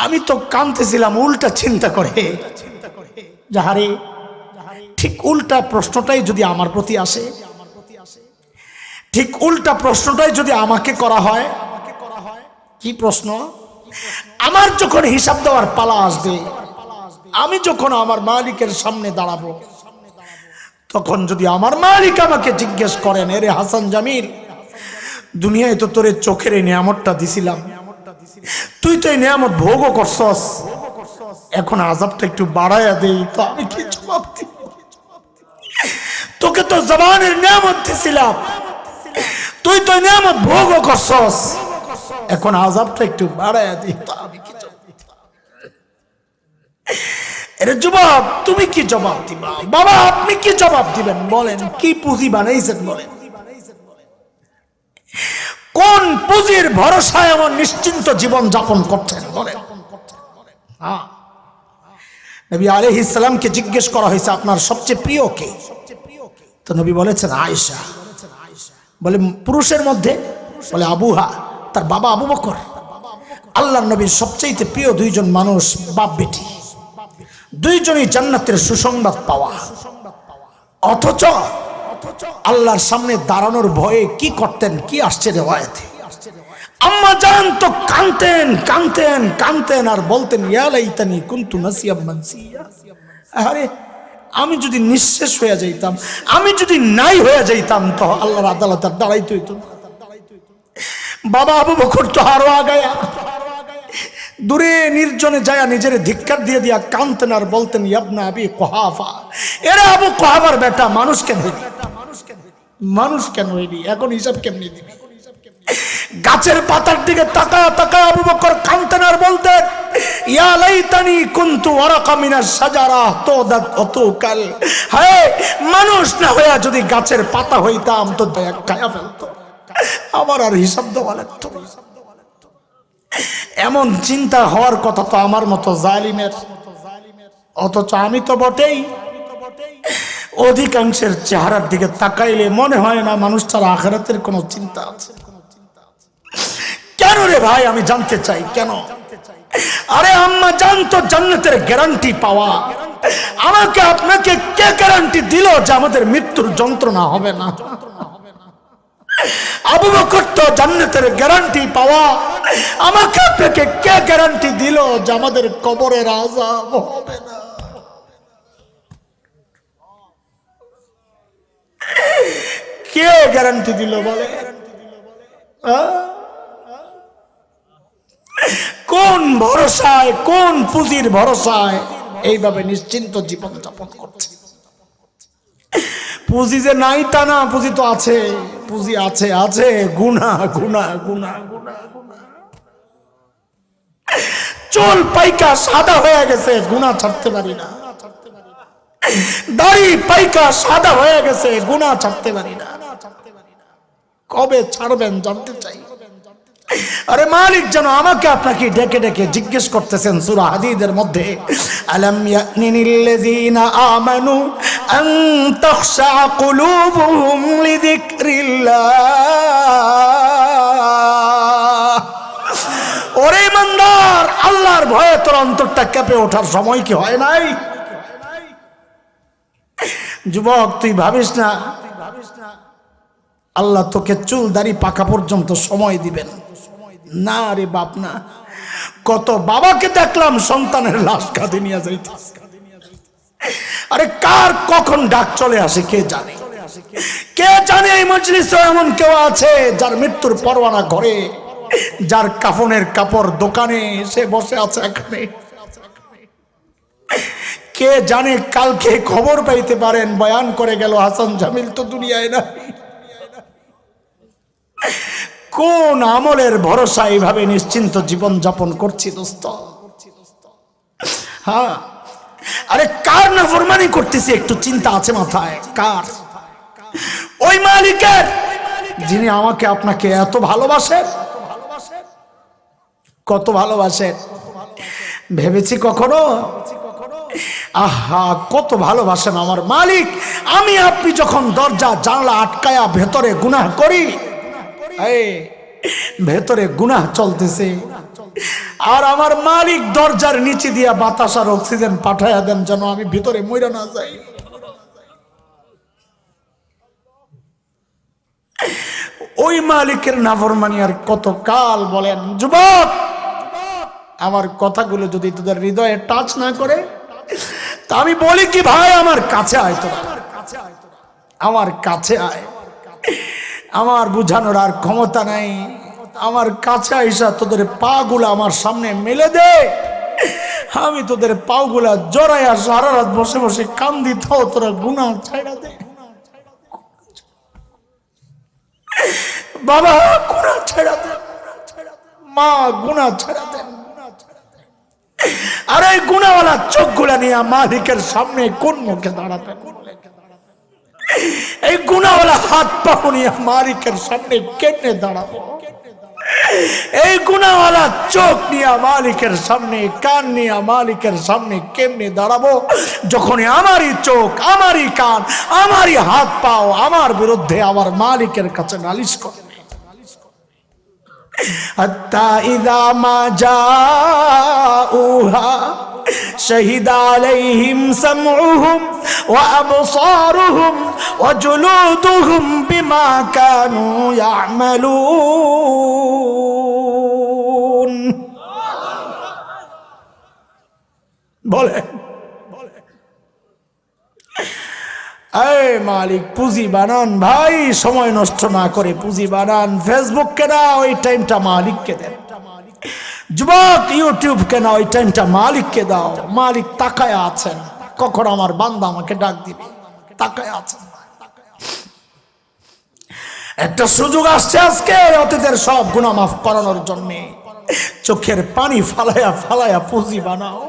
আমি তো কাঁদতেছিলাম উল্টা চিন্তা করে, যাহারে ঠিক উল্টা প্রশ্নটাই যদি আমার প্রতি আসে, ঠিক উল্টা প্রশ্নটাই যদি আমাকে করা হয়। কি প্রশ্ন? আমার যখন হিসাব দেওয়ার পালা আসবে, আমি যখন আমার মালিকের সামনে দাঁড়াবো, তখন যদি আমার মালিক আমাকে জিজ্ঞেস করেন, এরে হাসান জামিল, দুনিয়ায় তো তোরে চোখের এই নিয়ামতটা দিছিলাম, তুই তো এই নিয়ামত ভোগও করছস, এখন আযাবটা একটু বাড়ায়া দেই, তো আমি কি জবাব দিব? তোকে তো জবানের নিয়ামত দিছিলাম, তুই তো নিয়ামত ভোগও করছস, এখন আযাবটা একটু বাড়ায়া দিই, তো আমি কি জবাব দিব? এর জবাব তুমি কি জবাব দিবা? বাবা আপনি কি জবাব দিবেন বলেন? কি পুঁজি বানাইছেন বলেন? কোন পুঁজির ভরসায় এমন নিশ্চিন্ত জীবন যাপন করছেন বলেন? নবী আলাইহিস সালামকে জিজ্ঞেস করা হয়েছে, আপনার সবচেয়ে প্রিয় কে? তো নবী বলেছেন আয়েশা। বলে পুরুষের মধ্যে? বলে আবুহা, তার বাবা আবু বকর। আল্লাহর নবীর সবচেয়ে প্রিয় দুইজন মানুষ, বাপ বেটি, দুইজনই জান্নাতের সুসংবাদ পাওয়া, অথচ আল্লাহর সামনে দাঁড়ানোর ভয়ে কি করতেন? কি আসছে রিওয়ায়াতে, আম্মা জান তো কাঁদতেন কাঁদতেন কাঁদতেন আর বলতেন, ইয়া লাইতানি কুনতু নাসিয়াম মানসিয়া, আরে আমি যদি নিঃশেষ হয়ে যাইতাম, আমি যদি নাই হয়ে যাইতাম, তো আল্লাহর আদালতে দাঁড়াইতে হইতো। বাবা আবু বকর তো আরো আগায়া দূরে নির্জনে যায় নিজের ধিক্কার দিয়ে দিয়া কাঁদতেন আর বলতেন, ইবনা আবি কুহাফা, এরা আবু কুহাফার বেটা, মানুষ কেন হইলি? মানুষ কেন হইলি? এখন হিসাব কেমনি দিবি? গাছের পাতার দিকে তাকায়া তাকায়া আবু বকর কাঁদতেন আর বলতেন, ইয়া লাইতানি কুনতু ওয়ারাকা মিনাশ শাজারা তুদাত অতুকাল, হায় মানুষ না হইয়া যদি গাছের পাতা হইতাম তো খায়া ফেলতো, আমার আর হিসাব দেওয়া লাগতো। এমন চিন্তা হওয়ার কথা তো আমার মতো জালিমের, অথচ আমি তো বটেই। অধিকাংশের চেহারার দিকে তাকাইলে মনে হয় না মানুষটার আখিরাতের কোনো চিন্তা আছে। কেন রে ভাই? আমি জানতে চাই কেন? আরে আম্মা জানতো জান্নাতের গ্যারান্টি পাওয়া, আমাকে আপনাকে কে গ্যারান্টি দিল যে আমাদের মৃত্যুর যন্ত্রণা হবে না? আবু বকর তো জান্নাতের গ্যারান্টি পাওয়া, আমাকে আপনাকে কে গ্যারান্টি দিল যে আমাদের কবরের আযাব হবে না? কে গ্যারান্টি দিল বলে? কোন ভরসায়, কোন পুঁজির ভরসায় এইভাবে নিশ্চিন্ত জীবন যাপন করছে? পুঁজি যে নাই তা না, পুঁজি তো আছে, পুঁজি আছে, আছে গুনাহ গুনাহ গুনাহ গুনাহ। চুল পাইকা সাদা হয়ে গেছে, গুনাহ ছাড়তে পারি না। দাড়ি পাইকা সাদা হয়ে গেছে, গুনাহ ছাড়তে পারি না। কবে ছাড়বেন জানতে চাই। আরে মালিক যেন আমাকে আপনাকে ডেকে ডেকে জিজ্ঞেস করতেছেন সূরা হাদীদের মধ্যে, আলাম ইয়ানিল্লাযীনা আমানু আন তাখশা কুলুবুহুম লিযিকরিল্লাহ। ওরে ইমানদার, আল্লাহর ভয়ে তোর অন্তরটা কেঁপে ওঠার সময় কি হয় নাই? যুবক তুই ভাবিস না আল্লাহ তোকে চুল দাড়ি পাকা পর্যন্ত সময় দিবেন না রে বাপ না। কত বাবাকে দেখলাম সন্তানের লাশ কাঁধে নিয়ে যাইতেছে। আরে কার কখন ডাক চলে আসে কে জানে? কে জানে এই মজলিসে এমন কেউ আছে যার মৃত্যুর পরোয়ানা ঘরে, যার কাফনের কাপড় দোকানে সে বসে আছে এখানে। কে জানে কালকে খবর পাইতে পারেন বয়ান করে গেল হাসান জামিল তো দুনিয়ায় না। কোন আমলের ভরসা এইভাবে নিশ্চিন্ত জীবন যাপন করছি দোস্ত? হ্যাঁ, আরে কার নাফরমানি করতেছি একটু চিন্তা আছে মাথায়? কার? ওই মালিকের যিনি আমাকে আপনাকে এত ভালোবাসেন। কত ভালোবাসেন ভেবেছি কখনো? আহা কত ভালোবাসেন আমার মালিক। আমি আপনি যখন দরজা জানলা আটকায়া ভেতরে গুনাহ করি, ভেতরে গুনাহ চলতেছে, আর আমার মালিক দরজার নিচে দিয়া বাতাস আর অক্সিজেন পাঠাইয়া দেন যেন আমি ভিতরে মইরা না যাই। ওই মালিকের নাফরমানি আর কত কাল বলেন যুবক? আমার কথাগুলো যদি তোদের হৃদয়ে টাচ না করে তা আমি বলি কি ভাই, আমার কাছে আয় তোরা, আমার কাছে আয়। আমার বুঝানোর আর ক্ষমতা নাই, আমার কাছে আইসা তোদের পা গুলা আমার সামনে মেলে দে, আমি তোদের পা গুলা জড়াইয়া সারা রাত বসে বসে কান্দি, থাও তোরা গুনাহ ছাইড়া দে বাবা, গুনাহ ছাইড়া দে মা, গুনাহ ছাইড়া দে। আর এই গুনাহওয়ালা চোখ গুলা নিয়ে মালিকের সামনে কোন মুখে দাঁড়াবে? এই গুনাহওয়ালা হাত পা নিয়ে মালিকের সামনে কেমনে দাঁড়াবো? এই গুনাহওয়ালা চোখ নিয়ে মালিকের সামনে, কান নিয়ে মালিকের সামনে কেমনে দাঁড়াবো যখন আমারই চোখ, আমারই কান, আমারই হাত পাও আমার বিরুদ্ধে আমার মালিকের কাছে নালিশ করে। হাত্তা ইযা মা জাউহা শাহিদা আলাইহিম সামউহুম ওয়া আবসারুহুম ওয়া জুলুদুহুম বিমা কানু ইয়ামালুন। বলে এই মালিক পুঁজি বানান ভাই, সময় নষ্ট না করে পুঁজি বানান। ফেসবুক কেনা, ওই টাইমটা মালিককে দেন। যুবক ইউটিউব কেনা, ওই টাইমটা মালিককে দাও। মালিক তাকায় আছেন, কখন আমার বান্দা আমাকে ডাক দিবে, তাকায় আছেন। একটা সুযোগ আসছে আজকে অতীতের সব গুনাহ মাফ করানোর জন্য। চোখের পানি ফালায়া ফালায়া পুঁজি বানাও।